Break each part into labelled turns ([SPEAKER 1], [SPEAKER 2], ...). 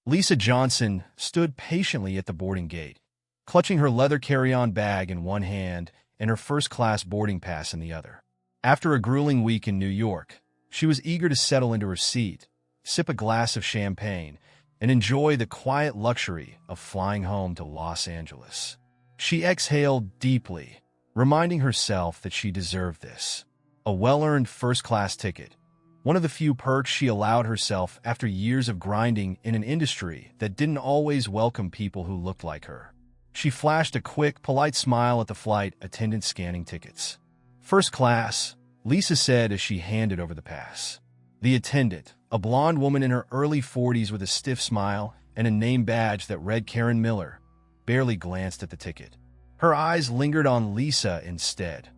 [SPEAKER 1] Lisa Johnson stood patiently at the boarding gate, clutching her leather carry-on bag in one hand and her first-class boarding pass in the other. After a grueling week in New York, she was eager to settle into her seat, sip a glass of champagne, and enjoy the quiet luxury of flying home to Los Angeles. She exhaled deeply, reminding herself that she deserved this. A well-earned first-class ticket, one of the few perks she allowed herself after years of grinding in an industry that didn't always welcome people who looked like her. She flashed a quick, polite smile at the flight attendant scanning tickets. "First class," Lisa said as she handed over the pass. The attendant, a blonde woman in her early 40s with a stiff smile and a name badge that read Karen Miller, barely glanced at the ticket. Her eyes lingered on Lisa instead,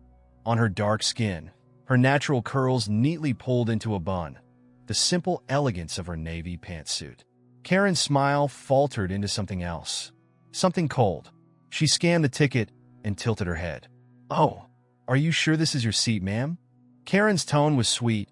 [SPEAKER 1] on her dark skin, her natural curls neatly pulled into a bun, the simple elegance of her navy pantsuit. Karen's smile faltered into something else, something cold. She scanned the ticket and tilted her head. "Oh, are you sure this is your seat, ma'am?" Karen's tone was sweet,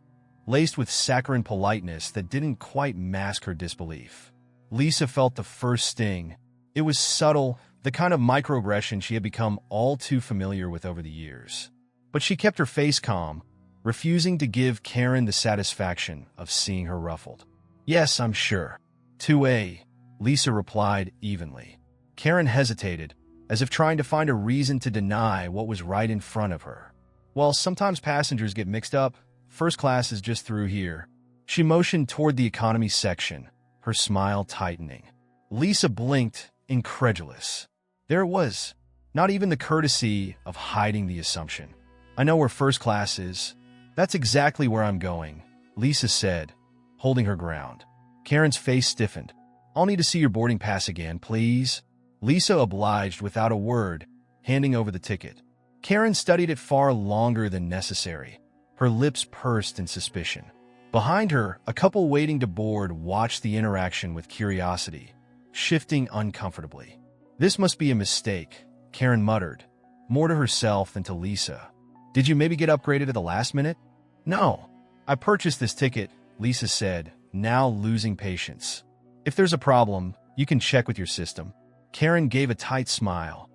[SPEAKER 1] laced with saccharine politeness that didn't quite mask her disbelief. Lisa felt the first sting. It was subtle, the kind of microaggression she had become all too familiar with over the years. But she kept her face calm, refusing to give Karen the satisfaction of seeing her ruffled. "Yes, I'm sure." 2A, Lisa replied evenly. Karen hesitated, as if trying to find a reason to deny what was right in front of her. "Well, sometimes passengers get mixed up. First class is just through here." She motioned toward the economy section, her smile tightening. Lisa blinked, incredulous. There it was, not even the courtesy of hiding the assumption. "I know where first class is. That's exactly where I'm going," Lisa said, holding her ground. Karen's face stiffened. "I'll need to see your boarding pass again, please." Lisa obliged without a word, handing over the ticket. Karen studied it far longer than necessary, her lips pursed in suspicion. Behind her, a couple waiting to board watched the interaction with curiosity, shifting uncomfortably. "This must be a mistake," Karen muttered, more to herself than to Lisa. "Did you maybe get upgraded at the last minute?" "No, I purchased this ticket," Lisa said, now losing patience. "If there's a problem, you can check with your system." Karen gave a tight smile,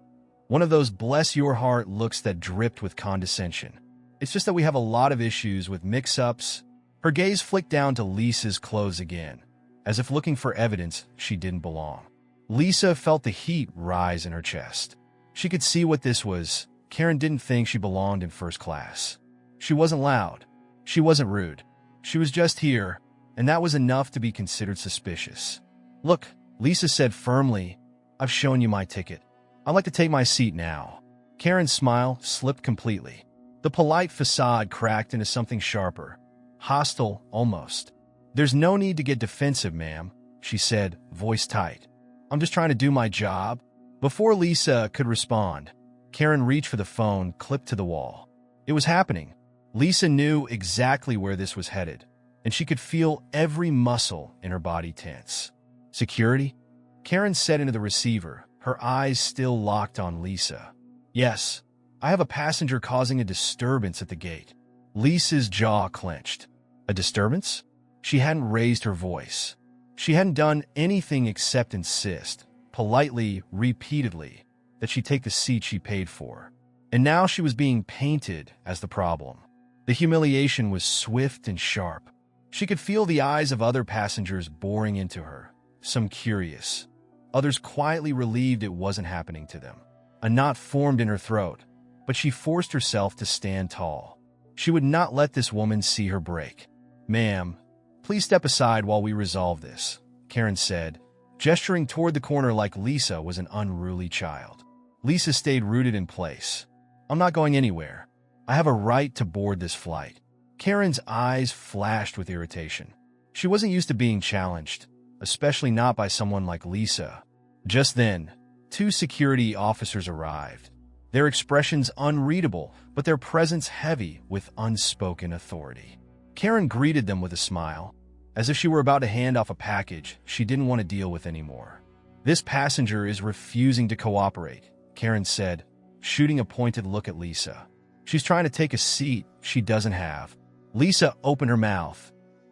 [SPEAKER 1] one of those bless-your-heart looks that dripped with condescension. "It's just that we have a lot of issues with mix-ups." Her gaze flicked down to Lisa's clothes again, as if looking for evidence she didn't belong. Lisa felt the heat rise in her chest. She could see what this was. Karen didn't think she belonged in first class. She wasn't loud. She wasn't rude. She was just here, and that was enough to be considered suspicious. "Look," Lisa said firmly, "I've shown you my ticket. I'd like to take my seat now." Karen's smile slipped completely. The polite facade cracked into something sharper, hostile almost. "There's no need to get defensive, ma'am," she said, voice tight. "I'm just trying to do my job." Before Lisa could respond, Karen reached for the phone clipped to the wall. It was happening. Lisa knew exactly where this was headed, and she could feel every muscle in her body tense. "Security?" Karen said into the receiver, her eyes still locked on Lisa. "Yes, I have a passenger causing a disturbance at the gate." Lisa's jaw clenched. A disturbance? She hadn't raised her voice. She hadn't done anything except insist, politely, repeatedly, that she take the seat she paid for. And now she was being painted as the problem. The humiliation was swift and sharp. She could feel the eyes of other passengers boring into her, some curious, others quietly relieved it wasn't happening to them. A knot formed in her throat, but she forced herself to stand tall. She would not let this woman see her break. "Ma'am, please step aside while we resolve this," Karen said, gesturing toward the corner like Lisa was an unruly child. Lisa stayed rooted in place. "I'm not going anywhere. I have a right to board this flight." Karen's eyes flashed with irritation. She wasn't used to being challenged, especially not by someone like Lisa. Just then, two security officers arrived, their expressions unreadable, but their presence heavy with unspoken authority. Karen greeted them with a smile, as if she were about to hand off a package she didn't want to deal with anymore. "This passenger is refusing to cooperate," Karen said, shooting a pointed look at Lisa. "She's trying to take a seat she doesn't have." Lisa opened her mouth,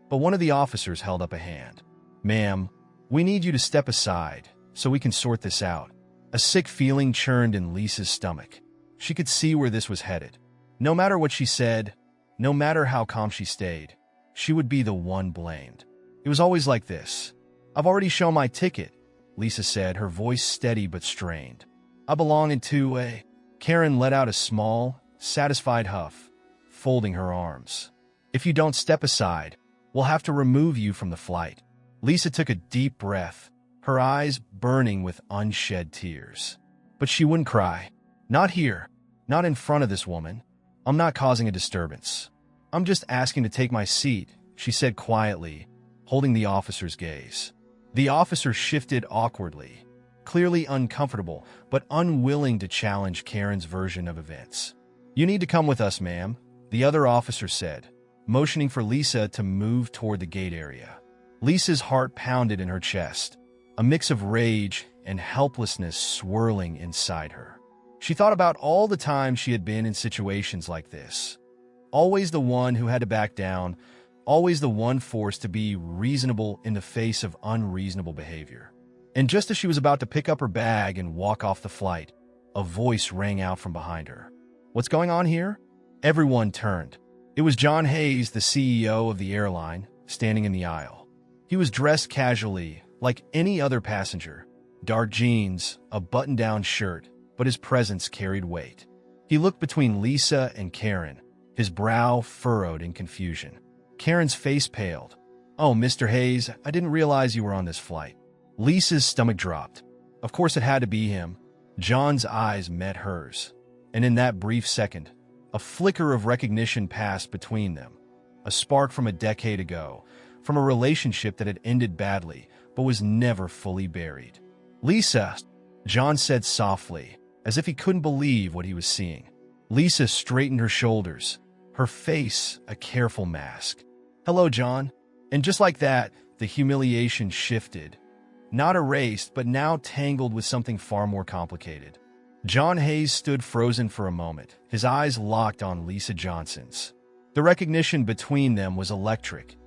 [SPEAKER 1] but one of the officers held up a hand. "Ma'am, We need you to step aside so we can sort this out. A sick feeling churned in Lisa's stomach. She could see where this was headed. No matter what she said, no matter how calm she stayed, she would be the one blamed. It was always like this. I've already shown my ticket, Lisa said, her voice steady but strained. I belong in 2A. Karen let out a small, satisfied huff, folding her arms. If you don't step aside, we'll have to remove you from the flight. Lisa took a deep breath, her eyes burning with unshed tears. But she wouldn't cry. Not here. Not in front of this woman. I'm not causing a disturbance. I'm just asking to take my seat, she said quietly, holding the officer's gaze. The officer shifted awkwardly, clearly uncomfortable, but unwilling to challenge Karen's version of events. You need to come with us, ma'am, the other officer said, motioning for Lisa to move toward the gate area. Lisa's heart pounded in her chest, a mix of rage and helplessness swirling inside her. She thought about all the times she had been in situations like this. Always the one who had to back down, always the one forced to be reasonable in the face of unreasonable behavior. And just as she was about to pick up her bag and walk off the flight, a voice rang out from behind her. What's going on here? Everyone turned. It was John Hayes, the CEO of the airline, standing in the aisle. He was dressed casually, like any other passenger. Dark jeans, a button-down shirt, but his presence carried weight. He looked between Lisa and Karen, his brow furrowed in confusion. Karen's face paled. Oh, Mr. Hayes, I didn't realize you were on this flight. Lisa's stomach dropped. Of course it had to be him. John's eyes met hers. And in that brief second, a flicker of recognition passed between them. A spark from a decade ago, from a relationship that had ended badly, but was never fully buried. Lisa, John said softly, as if he couldn't believe what he was seeing. Lisa straightened her shoulders, her face a careful mask. Hello, John. And just like that, the humiliation shifted. Not erased, but now tangled with something far more complicated. John Hayes stood frozen for a moment, his eyes locked on Lisa Johnson's. The recognition between them was electric.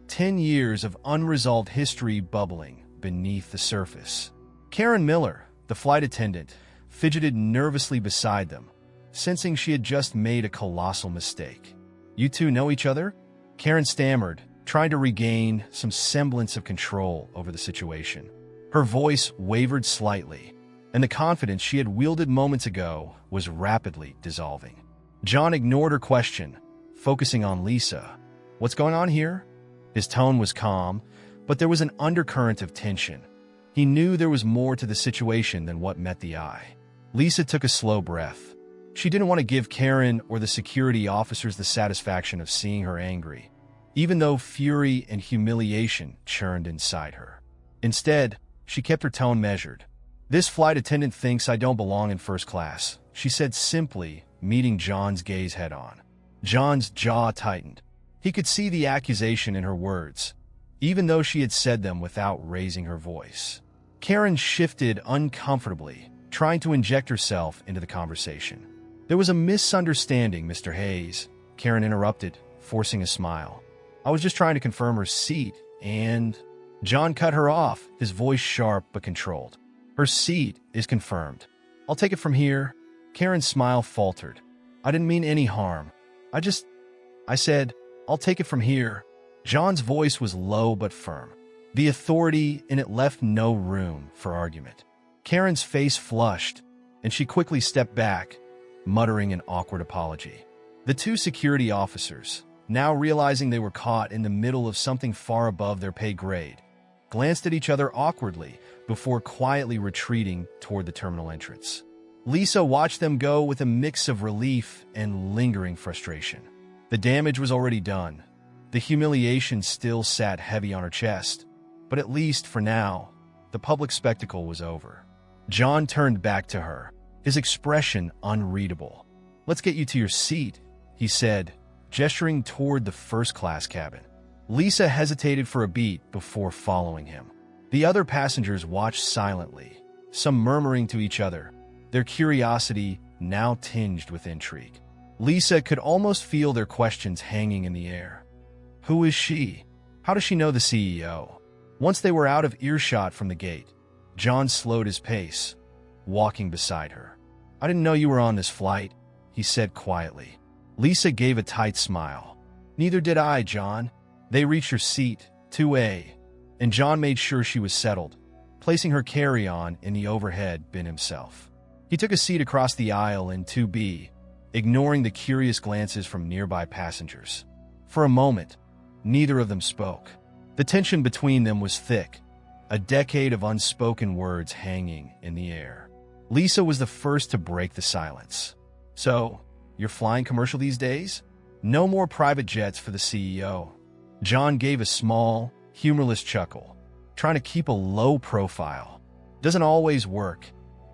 [SPEAKER 1] 10 years of unresolved history bubbling beneath the surface. Karen Miller, the flight attendant, fidgeted nervously beside them, sensing she had just made a colossal mistake. You two know each other? Karen stammered, trying to regain some semblance of control over the situation. Her voice wavered slightly, and the confidence she had wielded moments ago was rapidly dissolving. John ignored her question, focusing on Lisa. What's going on here? His tone was calm, but there was an undercurrent of tension. He knew there was more to the situation than what met the eye. Lisa took a slow breath. She didn't want to give Karen or the security officers the satisfaction of seeing her angry, even though fury and humiliation churned inside her. Instead, she kept her tone measured. This flight attendant thinks I don't belong in first class, she said simply, meeting John's gaze head-on. John's jaw tightened. He could see the accusation in her words, even though she had said them without raising her voice. Karen shifted uncomfortably, trying to inject herself into the conversation. There was a misunderstanding, Mr. Hayes, Karen interrupted, forcing a smile. I was just trying to confirm her seat, and... John cut her off, his voice sharp but controlled. Her seat is confirmed. I'll take it from here. Karen's smile faltered. I didn't mean any harm. I said, I'll take it from here. John's voice was low but firm. The authority in it left no room for argument. Karen's face flushed, and she quickly stepped back, muttering an awkward apology. The two security officers, now realizing they were caught in the middle of something far above their pay grade, glanced at each other awkwardly before quietly retreating toward the terminal entrance. Lisa watched them go with a mix of relief and lingering frustration. The damage was already done. The humiliation still sat heavy on her chest, but at least for now, the public spectacle was over. John turned back to her, his expression unreadable. Let's get you to your seat, he said, gesturing toward the first-class cabin. Lisa hesitated for a beat before following him. The other passengers watched silently, some murmuring to each other, their curiosity now tinged with intrigue. Lisa could almost feel their questions hanging in the air. Who is she? How does she know the CEO? Once they were out of earshot from the gate, John slowed his pace, walking beside her. "I didn't know you were on this flight," he said quietly. Lisa gave a tight smile. "Neither did I, John." They reached her seat, 2A, and John made sure she was settled, placing her carry-on in the overhead bin himself. He took a seat across the aisle in 2B, ignoring the curious glances from nearby passengers. For a moment, neither of them spoke. The tension between them was thick, a decade of unspoken words hanging in the air. Lisa was the first to break the silence. "So, you're flying commercial these days? No more private jets for the CEO." John gave a small, humorless chuckle, trying to keep a low profile. "Doesn't always work.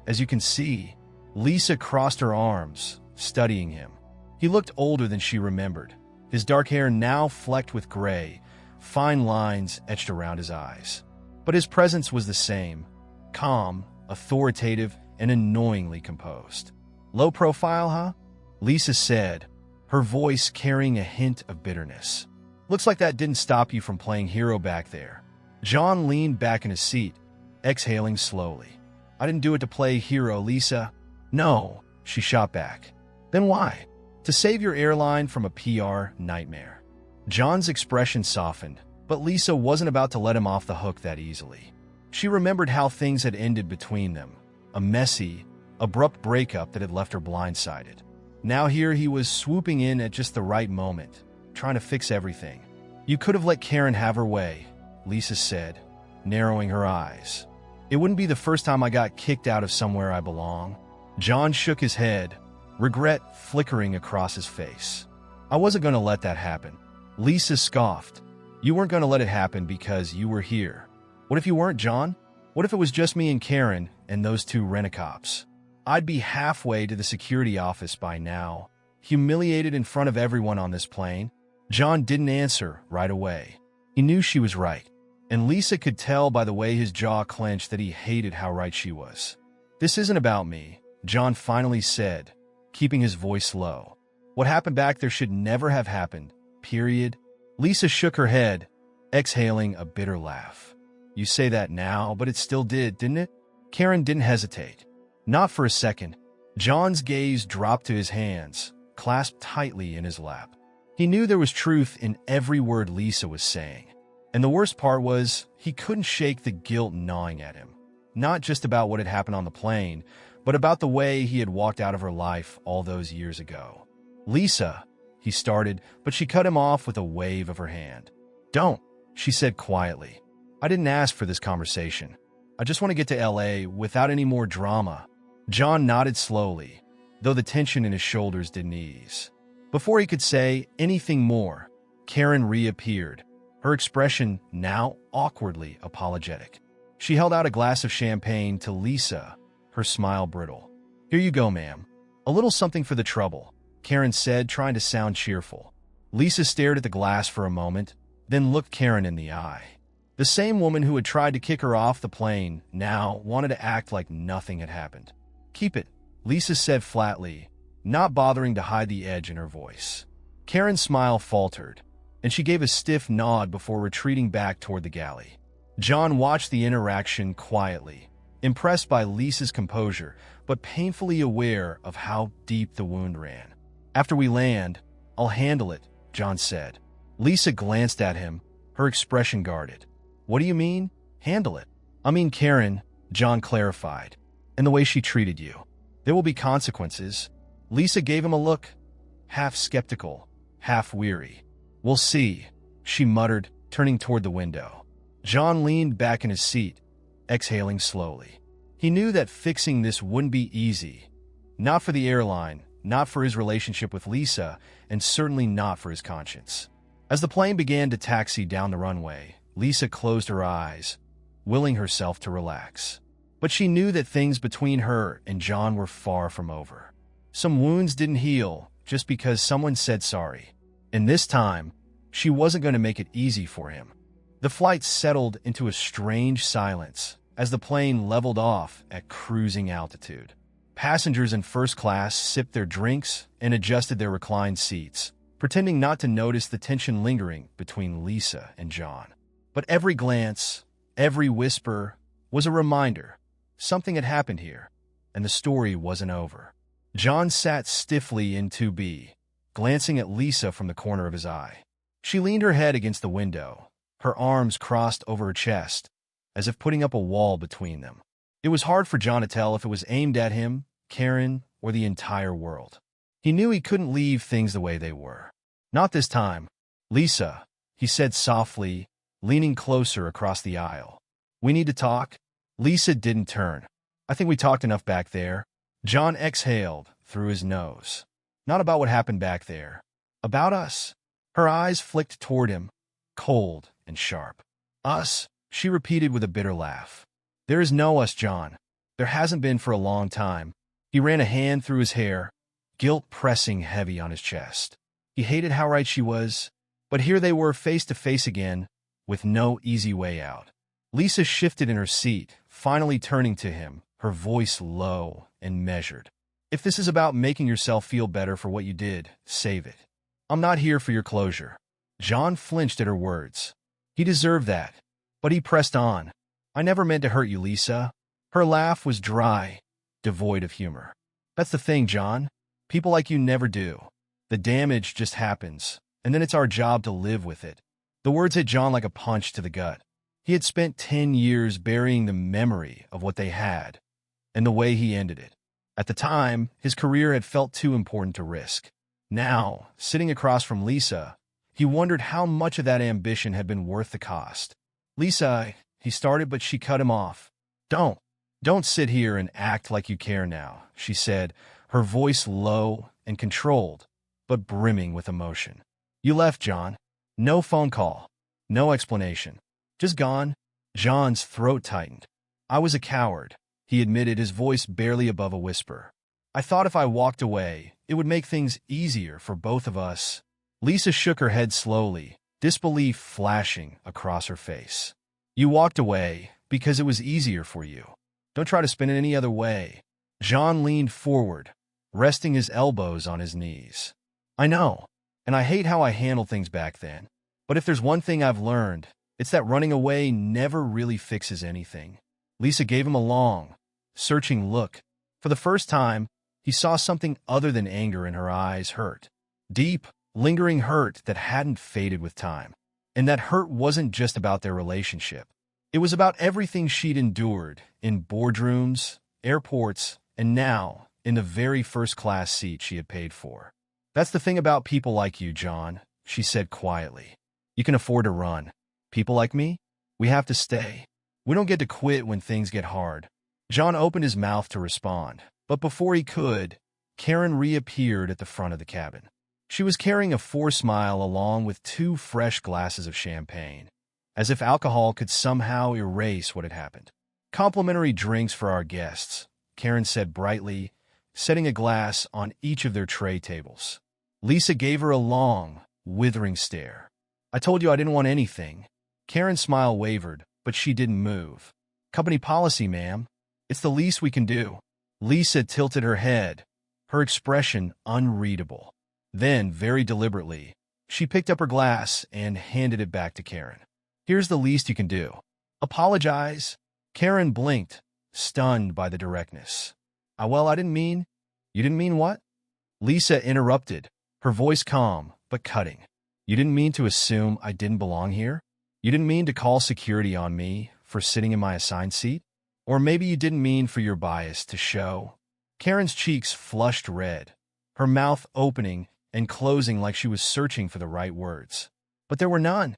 [SPEAKER 1] As you can see." Lisa crossed her arms, studying him. He looked older than she remembered, his dark hair now flecked with gray, fine lines etched around his eyes. But his presence was the same, calm, authoritative, and annoyingly composed. "Low profile, huh?" Lisa said, her voice carrying a hint of bitterness. "Looks like that didn't stop you from playing hero back there." John leaned back in his seat, exhaling slowly. "I didn't do it to play hero, Lisa." "No," she shot back. "Then why?" "To save your airline from a PR nightmare." John's expression softened, but Lisa wasn't about to let him off the hook that easily. She remembered how things had ended between them, a messy, abrupt breakup that had left her blindsided. Now here he was swooping in at just the right moment, trying to fix everything. "You could have let Karen have her way," Lisa said, narrowing her eyes. "It wouldn't be the first time I got kicked out of somewhere I belong." John shook his head, regret flickering across his face. "I wasn't going to let that happen." Lisa scoffed. "You weren't going to let it happen because you were here." "What if you weren't, John? What if it was just me and Karen and those two rent-a-cops? I'd be halfway to the security office by now, humiliated in front of everyone on this plane." John didn't answer right away. He knew she was right, and Lisa could tell by the way his jaw clenched that he hated how right she was. "This isn't about me," John finally said, keeping his voice low. "What happened back there should never have happened, period." Lisa shook her head, exhaling a bitter laugh. "You say that now, but it still did, didn't it?" Karen didn't hesitate. Not for a second. John's gaze dropped to his hands, clasped tightly in his lap. He knew there was truth in every word Lisa was saying. And the worst part was, he couldn't shake the guilt gnawing at him. Not just about what had happened on the plane, but about the way he had walked out of her life all those years ago. "Lisa," he started, but she cut him off with a wave of her hand. "Don't," she said quietly. "I didn't ask for this conversation. I just want to get to LA without any more drama." John nodded slowly, though the tension in his shoulders didn't ease. Before he could say anything more, Karen reappeared, her expression now awkwardly apologetic. She held out a glass of champagne to Lisa, her smile brittle. "Here you go, ma'am. A little something for the trouble," Karen said, trying to sound cheerful. Lisa stared at the glass for a moment, then looked Karen in the eye. The same woman who had tried to kick her off the plane now wanted to act like nothing had happened. "Keep it," Lisa said flatly, not bothering to hide the edge in her voice. Karen's smile faltered, and she gave a stiff nod before retreating back toward the galley. John watched the interaction quietly, impressed by Lisa's composure, but painfully aware of how deep the wound ran. "After we land, I'll handle it," John said. Lisa glanced at him, her expression guarded. "What do you mean, handle it?" "I mean Karen," John clarified, "and the way she treated you. There will be consequences." Lisa gave him a look, half skeptical, half weary. "We'll see," she muttered, turning toward the window. John leaned back in his seat, exhaling slowly. He knew that fixing this wouldn't be easy. Not for the airline, not for his relationship with Lisa, and certainly not for his conscience. As the plane began to taxi down the runway, Lisa closed her eyes, willing herself to relax. But she knew that things between her and John were far from over. Some wounds didn't heal just because someone said sorry. And this time, she wasn't going to make it easy for him. The flight settled into a strange silence as the plane leveled off at cruising altitude. Passengers in first class sipped their drinks and adjusted their reclined seats, pretending not to notice the tension lingering between Lisa and John. But every glance, Every whisper was a reminder. Something had happened here, and the story wasn't over. John sat stiffly in 2B, glancing at Lisa from the corner of his eye. She leaned her head against the window, her arms crossed over her chest, as if putting up a wall between them. It was hard for John to tell if it was aimed at him, Karen, or the entire world. He knew he couldn't leave things the way they were. Not this time. Lisa, he said softly, leaning closer across the aisle. We need to talk. Lisa didn't turn. I think we talked enough back there. John exhaled through his nose. Not about what happened back there. About us. Her eyes flicked toward him, cold and sharp. Us, she repeated with a bitter laugh. There is no us, John. There hasn't been for a long time. He ran a hand through his hair, guilt pressing heavy on his chest. He hated how right she was, but here they were face to face again, with no easy way out. Lisa shifted in her seat, finally turning to him, her voice low and measured. If this is about making yourself feel better for what you did, save it. I'm not here for your closure. John flinched at her words. He deserved that, but he pressed on. I never meant to hurt you, Lisa. Her laugh was dry, devoid of humor. That's the thing, John. People like you never do. The damage just happens, and then it's our job to live with it. The words hit John like a punch to the gut. He had spent 10 years burying the memory of what they had, and the way he ended it. At the time, his career had felt too important to risk. Now, sitting across from Lisa, he wondered how much of that ambition had been worth the cost. Lisa, he started, but she cut him off. Don't sit here and act like you care now, she said, her voice low and controlled, but brimming with emotion. You left, John. No phone call. No explanation. Just gone. John's throat tightened. I was a coward, he admitted, his voice barely above a whisper. I thought if I walked away, it would make things easier for both of us. Lisa shook her head slowly, disbelief flashing across her face. You walked away because it was easier for you. Don't try to spin it any other way. John leaned forward, resting his elbows on his knees. I know, and I hate how I handled things back then. But if there's one thing I've learned, it's that running away never really fixes anything. Lisa gave him a long, searching look. For the first time, he saw something other than anger in her eyes. Hurt. Deep, lingering hurt that hadn't faded with time. And that hurt wasn't just about their relationship. It was about everything she'd endured in boardrooms, airports, and now in the very first-class seat she had paid for. That's the thing about people like you, John, she said quietly. You can afford to run. People like me? We have to stay. We don't get to quit when things get hard. John opened his mouth to respond, but before he could, Karen reappeared at the front of the cabin. She was carrying a forced smile along with 2 fresh glasses of champagne, as if alcohol could somehow erase what had happened. Complimentary drinks for our guests, Karen said brightly, setting a glass on each of their tray tables. Lisa gave her a long, withering stare. I told you I didn't want anything. Karen's smile wavered, but she didn't move. Company policy, ma'am. It's the least we can do. Lisa tilted her head, her expression unreadable. Then, very deliberately, she picked up her glass and handed it back to Karen. Here's the least you can do. Apologize. Karen blinked, stunned by the directness. I didn't mean... You didn't mean what? Lisa interrupted, her voice calm, but cutting. You didn't mean to assume I didn't belong here? You didn't mean to call security on me for sitting in my assigned seat? Or maybe you didn't mean for your bias to show? Karen's cheeks flushed red, her mouth opening and closing like she was searching for the right words. But there were none.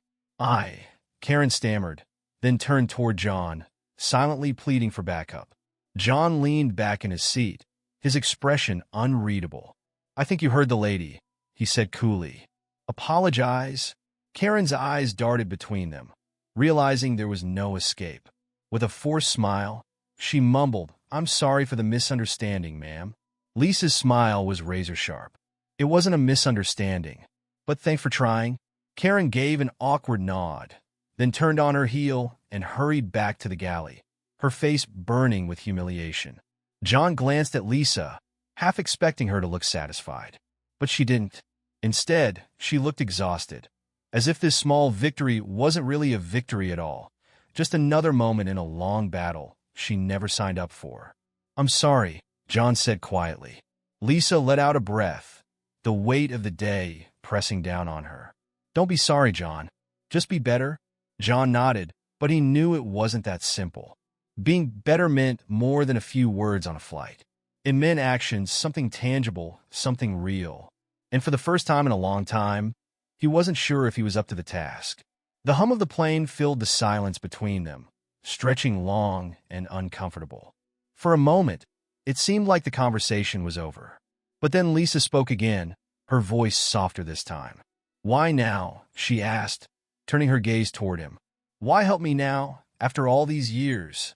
[SPEAKER 1] Karen stammered, then turned toward John, silently pleading for backup. John leaned back in his seat, his expression unreadable. I think you heard the lady, he said coolly. Apologize? Karen's eyes darted between them, realizing there was no escape. With a forced smile, she mumbled, I'm sorry for the misunderstanding, ma'am. Lisa's smile was razor-sharp. It wasn't a misunderstanding, but thanks for trying. Karen gave an awkward nod, then turned on her heel and hurried back to the galley, her face burning with humiliation. John glanced at Lisa, half expecting her to look satisfied. But she didn't. Instead, she looked exhausted, as if this small victory wasn't really a victory at all. Just another moment in a long battle she never signed up for. "I'm sorry," John said quietly. Lisa let out a breath, the weight of the day pressing down on her. "Don't be sorry, John. Just be better." John nodded, but he knew it wasn't that simple. Being better meant more than a few words on a flight. It meant actions, something tangible, something real. And for the first time in a long time, he wasn't sure if he was up to the task. The hum of the plane filled the silence between them, stretching long and uncomfortable. For a moment, it seemed like the conversation was over. But then Lisa spoke again, her voice softer this time. "Why now?" she asked, turning her gaze toward him. "Why help me now, after all these years?"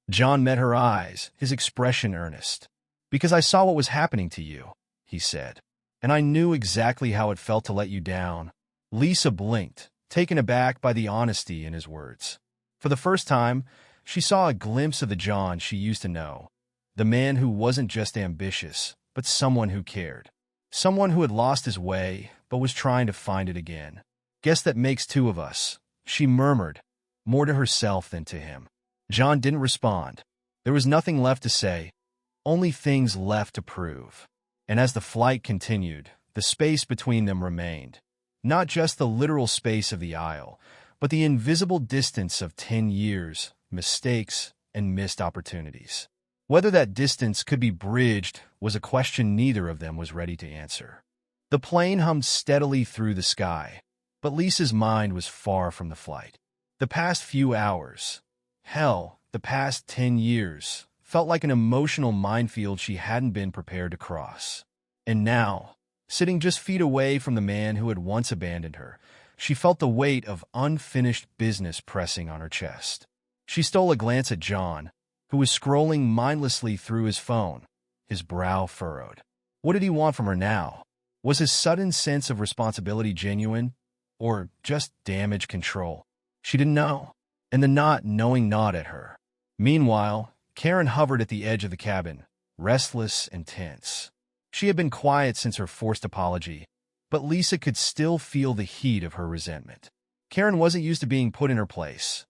[SPEAKER 1] John met her eyes, his expression earnest. "Because I saw what was happening to you," he said. "And I knew exactly how it felt to let you down." Lisa blinked, taken aback by the honesty in his words. For the first time, she saw a glimpse of the John she used to know, the man who wasn't just ambitious, but someone who cared. Someone who had lost his way, but was trying to find it again. "Guess that makes two of us," she murmured, more to herself than to him. John didn't respond. There was nothing left to say, only things left to prove. And as the flight continued, the space between them remained. Not just the literal space of the aisle, but the invisible distance of 10 years, mistakes, and missed opportunities. Whether that distance could be bridged was a question neither of them was ready to answer. The plane hummed steadily through the sky, but Lisa's mind was far from the flight. The past few hours, hell, the past 10 years, felt like an emotional minefield she hadn't been prepared to cross. And now, sitting just feet away from the man who had once abandoned her, she felt the weight of unfinished business pressing on her chest. She stole a glance at John, who was scrolling mindlessly through his phone, his brow furrowed. What did he want from her now? Was his sudden sense of responsibility genuine, or just damage control? She didn't know, and the not knowing gnawed at her. Meanwhile, Karen hovered at the edge of the cabin, restless and tense. She had been quiet since her forced apology, but Lisa could still feel the heat of her resentment. Karen wasn't used to being put in her place,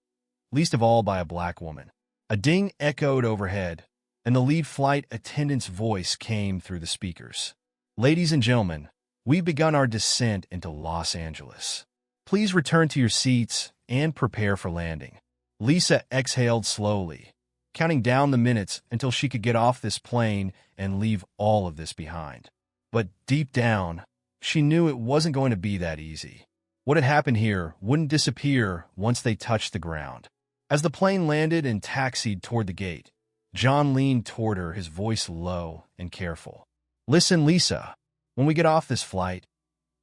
[SPEAKER 1] least of all by a black woman. A ding echoed overhead, and the lead flight attendant's voice came through the speakers. "Ladies and gentlemen, we've begun our descent into Los Angeles. Please return to your seats and prepare for landing." Lisa exhaled slowly, counting down the minutes until she could get off this plane and leave all of this behind. But deep down, she knew it wasn't going to be that easy. What had happened here wouldn't disappear once they touched the ground. As the plane landed and taxied toward the gate, John leaned toward her, his voice low and careful. "Listen, Lisa, when we get off this flight,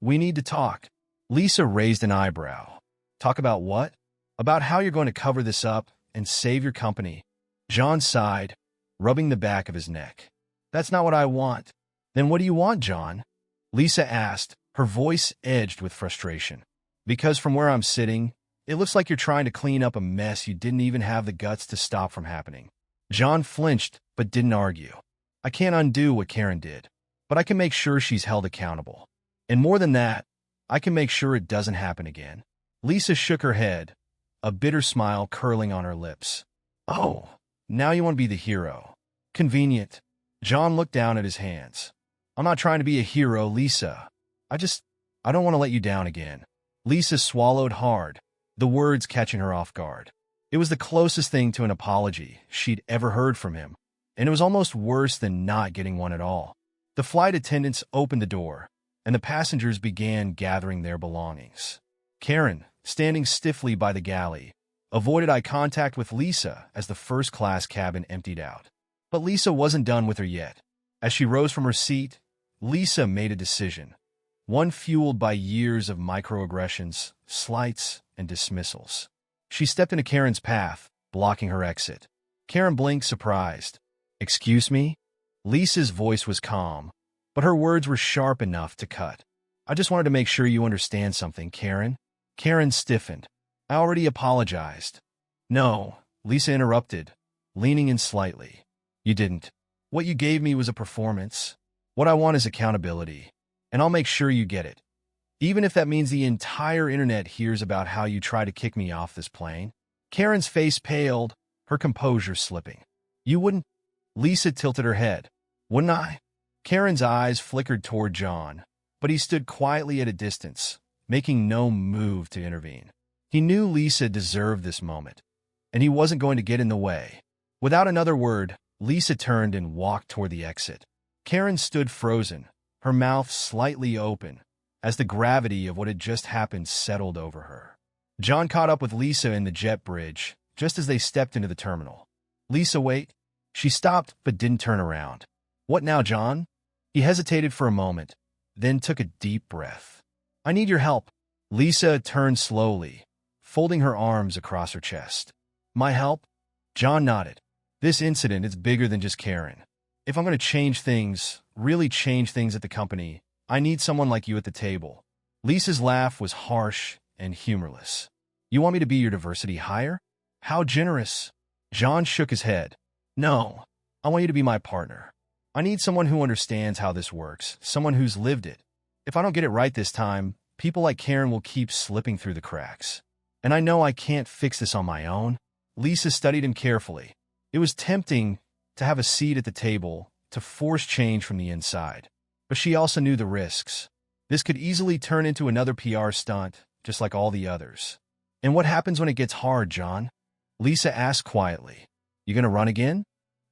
[SPEAKER 1] we need to talk." Lisa raised an eyebrow. "Talk about what?" "About how you're going to cover this up and save your company." John sighed, rubbing the back of his neck. "That's not what I want." "Then what do you want, John?" Lisa asked, her voice edged with frustration. "Because from where I'm sitting, it looks like you're trying to clean up a mess you didn't even have the guts to stop from happening." John flinched, but didn't argue. "I can't undo what Karen did, but I can make sure she's held accountable. And more than that, I can make sure it doesn't happen again." Lisa shook her head, a bitter smile curling on her lips. "Oh, now you want to be the hero. Convenient." John looked down at his hands. "I'm not trying to be a hero, Lisa. I don't want to let you down again." Lisa swallowed hard, the words catching her off guard. It was the closest thing to an apology she'd ever heard from him, and it was almost worse than not getting one at all. The flight attendants opened the door, and the passengers began gathering their belongings. Karen, standing stiffly by the galley, avoided eye contact with Lisa as the first-class cabin emptied out. But Lisa wasn't done with her yet. As she rose from her seat, Lisa made a decision, one fueled by years of microaggressions, slights, and dismissals. She stepped into Karen's path, blocking her exit. Karen blinked, surprised. "Excuse me?" Lisa's voice was calm, but her words were sharp enough to cut. "I just wanted to make sure you understand something, Karen." Karen stiffened. "I already apologized." "No," Lisa interrupted, leaning in slightly. "You didn't. What you gave me was a performance. What I want is accountability, and I'll make sure you get it. Even if that means the entire internet hears about how you try to kick me off this plane." Karen's face paled, her composure slipping. You wouldn't? Lisa tilted her head. Wouldn't I? Karen's eyes flickered toward John, but he stood quietly at a distance, making no move to intervene. He knew Lisa deserved this moment, and he wasn't going to get in the way. Without another word, Lisa turned and walked toward the exit. Karen stood frozen, her mouth slightly open, as the gravity of what had just happened settled over her. John caught up with Lisa in the jet bridge, just as they stepped into the terminal. Lisa, wait. She stopped, but didn't turn around. What now, John? He hesitated for a moment, then took a deep breath. I need your help. Lisa turned slowly, folding her arms across her chest. My help? John nodded. This incident is bigger than just Karen. If I'm going to change things, really change things at the company, I need someone like you at the table. Lisa's laugh was harsh and humorless. You want me to be your diversity hire? How generous. John shook his head. No, I want you to be my partner. I need someone who understands how this works, someone who's lived it. If I don't get it right this time, people like Karen will keep slipping through the cracks. And I know I can't fix this on my own. Lisa studied him carefully. It was tempting to have a seat at the table, to force change from the inside. But she also knew the risks. This could easily turn into another PR stunt, just like all the others. And what happens when it gets hard, John? Lisa asked quietly. You gonna run again?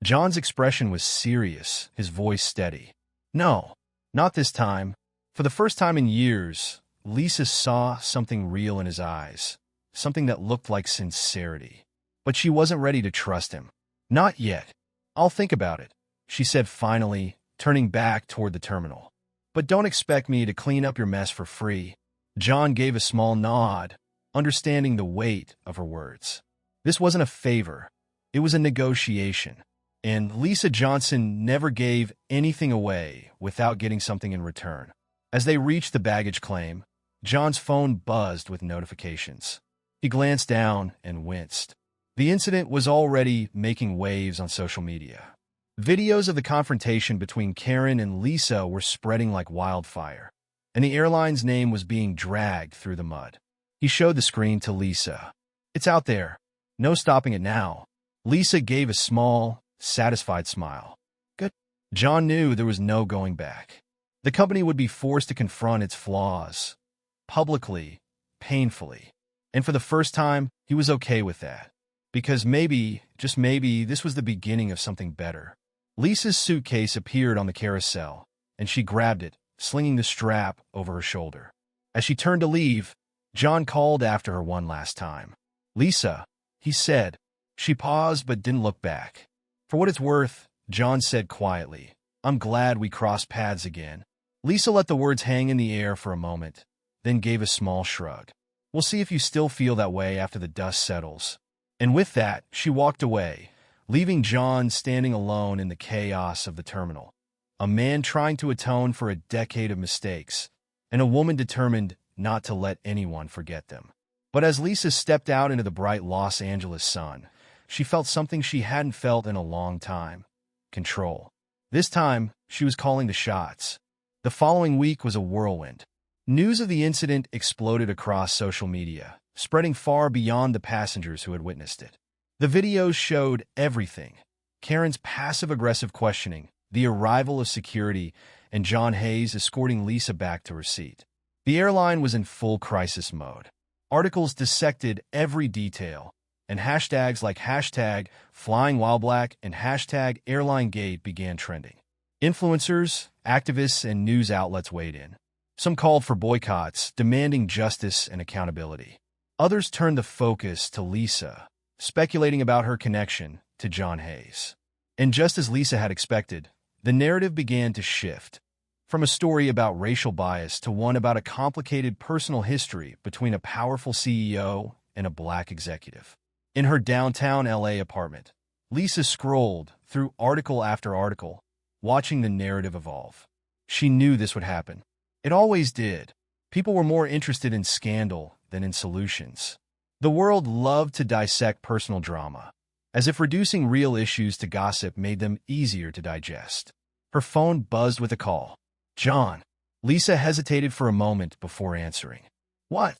[SPEAKER 1] John's expression was serious, his voice steady. No, not this time. For the first time in years, Lisa saw something real in his eyes, something that looked like sincerity. But she wasn't ready to trust him. Not yet. I'll think about it, she said finally, turning back toward the terminal. But don't expect me to clean up your mess for free. John gave a small nod, understanding the weight of her words. This wasn't a favor. It was a negotiation. And Lisa Johnson never gave anything away without getting something in return. As they reached the baggage claim, John's phone buzzed with notifications. He glanced down and winced. The incident was already making waves on social media. Videos of the confrontation between Karen and Lisa were spreading like wildfire, and the airline's name was being dragged through the mud. He showed the screen to Lisa. It's out there. No stopping it now. Lisa gave a small, satisfied smile. Good. John knew there was no going back. The company would be forced to confront its flaws, publicly, painfully. And for the first time, he was okay with that. Because maybe, just maybe, this was the beginning of something better. Lisa's suitcase appeared on the carousel, and she grabbed it, slinging the strap over her shoulder. As she turned to leave, John called after her one last time. Lisa, he said. She paused but didn't look back. For what it's worth, John said quietly, I'm glad we crossed paths again. Lisa let the words hang in the air for a moment, then gave a small shrug. We'll see if you still feel that way after the dust settles. And with that, she walked away, leaving John standing alone in the chaos of the terminal. A man trying to atone for a decade of mistakes, and a woman determined not to let anyone forget them. But as Lisa stepped out into the bright Los Angeles sun, she felt something she hadn't felt in a long time. Control. This time, she was calling the shots. The following week was a whirlwind. News of the incident exploded across social media, spreading far beyond the passengers who had witnessed it. The videos showed everything. Karen's passive-aggressive questioning, the arrival of security, and John Hayes escorting Lisa back to her seat. The airline was in full crisis mode. Articles dissected every detail, and hashtags like #FlyingWhileBlack and #AirlineGate began trending. Influencers, activists, and news outlets weighed in. Some called for boycotts, demanding justice and accountability. Others turned the focus to Lisa, speculating about her connection to John Hayes. And just as Lisa had expected, the narrative began to shift, from a story about racial bias to one about a complicated personal history between a powerful CEO and a black executive. In her downtown LA apartment, Lisa scrolled through article after article, watching the narrative evolve. She knew this would happen. It always did. People were more interested in scandal than in solutions. The world loved to dissect personal drama, as if reducing real issues to gossip made them easier to digest. Her phone buzzed with a call. John. Lisa hesitated for a moment before answering. What?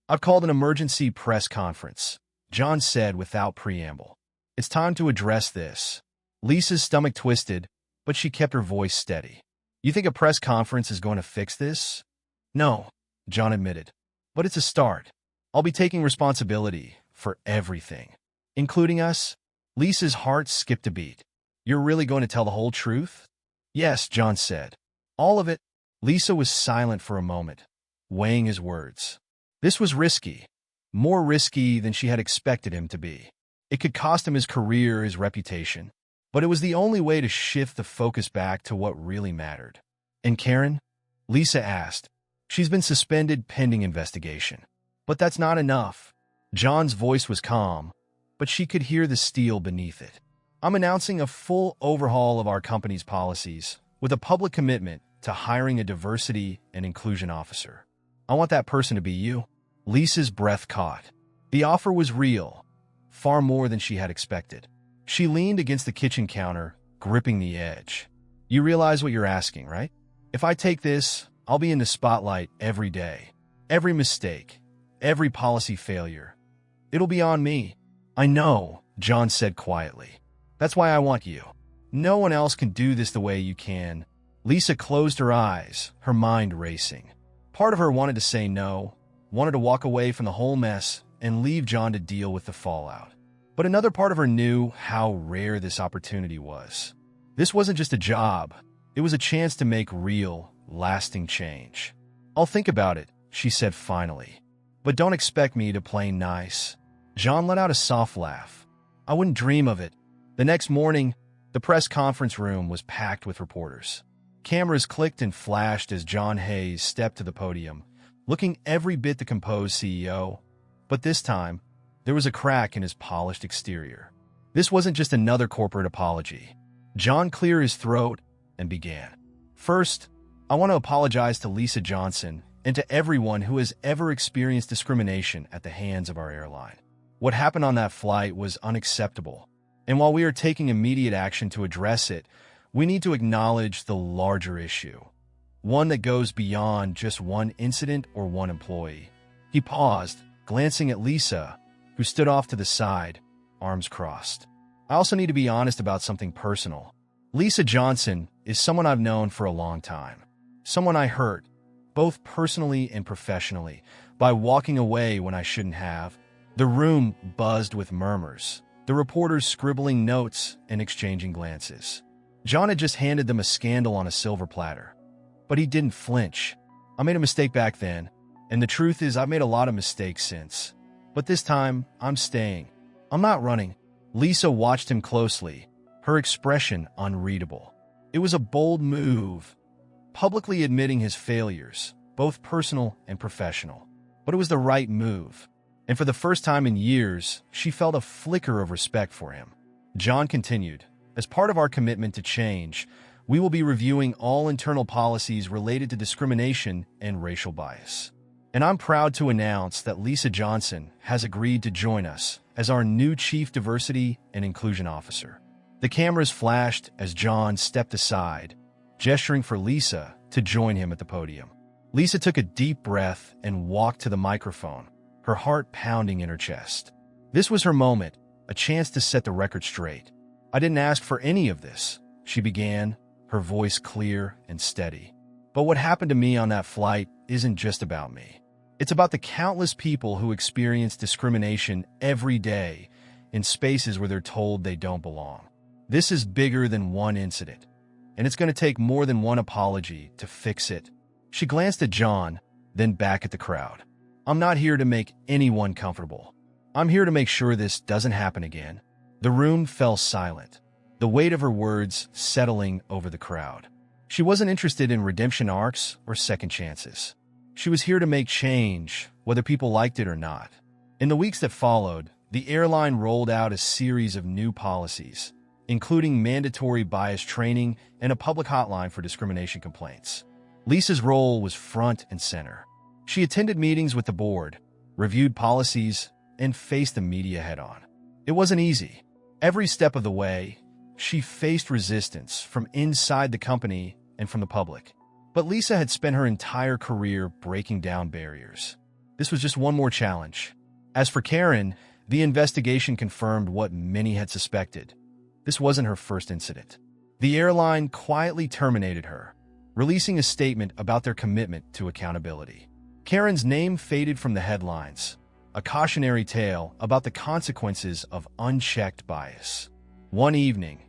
[SPEAKER 1] I've called an emergency press conference. John said without preamble. It's time to address this. Lisa's stomach twisted, but she kept her voice steady. You think a press conference is going to fix this? No, John admitted. But it's a start. I'll be taking responsibility for everything, including us. Lisa's heart skipped a beat. You're really going to tell the whole truth? Yes, John said. All of it. Lisa was silent for a moment, weighing his words. This was risky. More risky than she had expected him to be. It could cost him his career, his reputation. But it was the only way to shift the focus back to what really mattered. And Karen? Lisa asked. She's been suspended pending investigation. But that's not enough. John's voice was calm, but she could hear the steel beneath it. I'm announcing a full overhaul of our company's policies with a public commitment to hiring a diversity and inclusion officer. I want that person to be you. Lisa's breath caught. The offer was real, far more than she had expected. She leaned against the kitchen counter, gripping the edge. You realize what you're asking, right? If I take this, I'll be in the spotlight every day. Every mistake, every policy failure. It'll be on me. I know, John said quietly. That's why I want you. No one else can do this the way you can. Lisa closed her eyes, her mind racing. Part of her wanted to say no, wanted to walk away from the whole mess and leave John to deal with the fallout. But another part of her knew how rare this opportunity was. This wasn't just a job. It was a chance to make real, lasting change. I'll think about it, she said finally. But don't expect me to play nice. John let out a soft laugh. I wouldn't dream of it. The next morning, the press conference room was packed with reporters. Cameras clicked and flashed as John Hayes stepped to the podium, looking every bit the composed CEO. But this time, there was a crack in his polished exterior. This wasn't just another corporate apology. John cleared his throat and began. First, I want to apologize to Lisa Johnson and to everyone who has ever experienced discrimination at the hands of our airline. What happened on that flight was unacceptable. And while we are taking immediate action to address it, we need to acknowledge the larger issue. One that goes beyond just one incident or one employee. He paused, glancing at Lisa, who stood off to the side, arms crossed. I also need to be honest about something personal. Lisa Johnson is someone I've known for a long time. Someone I hurt, both personally and professionally, by walking away when I shouldn't have. The room buzzed with murmurs, the reporters scribbling notes and exchanging glances. John had just handed them a scandal on a silver platter. But he didn't flinch. I made a mistake back then, and the truth is I've made a lot of mistakes since. But this time, I'm staying. I'm not running. Lisa watched him closely, her expression unreadable. It was a bold move, publicly admitting his failures, both personal and professional. But it was the right move. And for the first time in years, she felt a flicker of respect for him. John continued, as part of our commitment to change, we will be reviewing all internal policies related to discrimination and racial bias. And I'm proud to announce that Lisa Johnson has agreed to join us as our new Chief Diversity and Inclusion Officer. The cameras flashed as John stepped aside, gesturing for Lisa to join him at the podium. Lisa took a deep breath and walked to the microphone, her heart pounding in her chest. This was her moment, a chance to set the record straight. I didn't ask for any of this, she began, her voice clear and steady. But what happened to me on that flight isn't just about me. It's about the countless people who experience discrimination every day in spaces where they're told they don't belong. This is bigger than one incident, and it's going to take more than one apology to fix it. She glanced at John, then back at the crowd. I'm not here to make anyone comfortable. I'm here to make sure this doesn't happen again. The room fell silent, the weight of her words settling over the crowd. She wasn't interested in redemption arcs or second chances. She was here to make change, whether people liked it or not. In the weeks that followed, the airline rolled out a series of new policies, including mandatory bias training and a public hotline for discrimination complaints. Lisa's role was front and center. She attended meetings with the board, reviewed policies, and faced the media head-on. It wasn't easy. Every step of the way, she faced resistance from inside the company and from the public. But Lisa had spent her entire career breaking down barriers. This was just one more challenge. As for Karen, The investigation confirmed what many had suspected. This wasn't her first incident. The airline quietly terminated her, releasing a statement about their commitment to accountability. Karen's name faded from the headlines, a cautionary tale about the consequences of unchecked bias. One evening,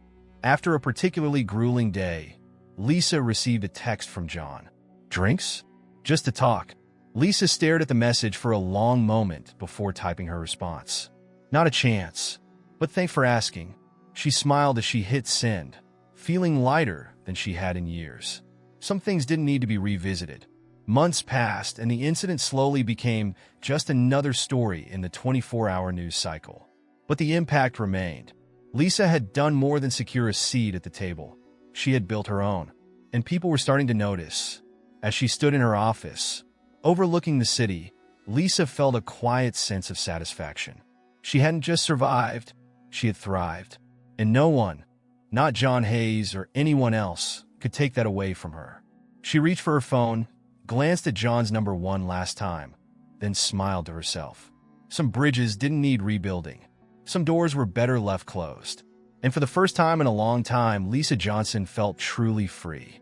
[SPEAKER 1] after a particularly grueling day, Lisa received a text from John. "Drinks? Just to talk." Lisa stared at the message for a long moment before typing her response. "Not a chance, but thanks for asking." She smiled as she hit send, feeling lighter than she had in years. Some things didn't need to be revisited. Months passed, and the incident slowly became just another story in the 24-hour news cycle. But the impact remained. Lisa had done more than secure a seat at the table. She had built her own, and people were starting to notice. As she stood in her office, overlooking the city, Lisa felt a quiet sense of satisfaction. She hadn't just survived, she had thrived. And no one, not John Hayes or anyone else, could take that away from her. She reached for her phone, glanced at John's number one last time, then smiled to herself. Some bridges didn't need rebuilding. Some doors were better left closed. And for the first time in a long time, Lisa Johnson felt truly free.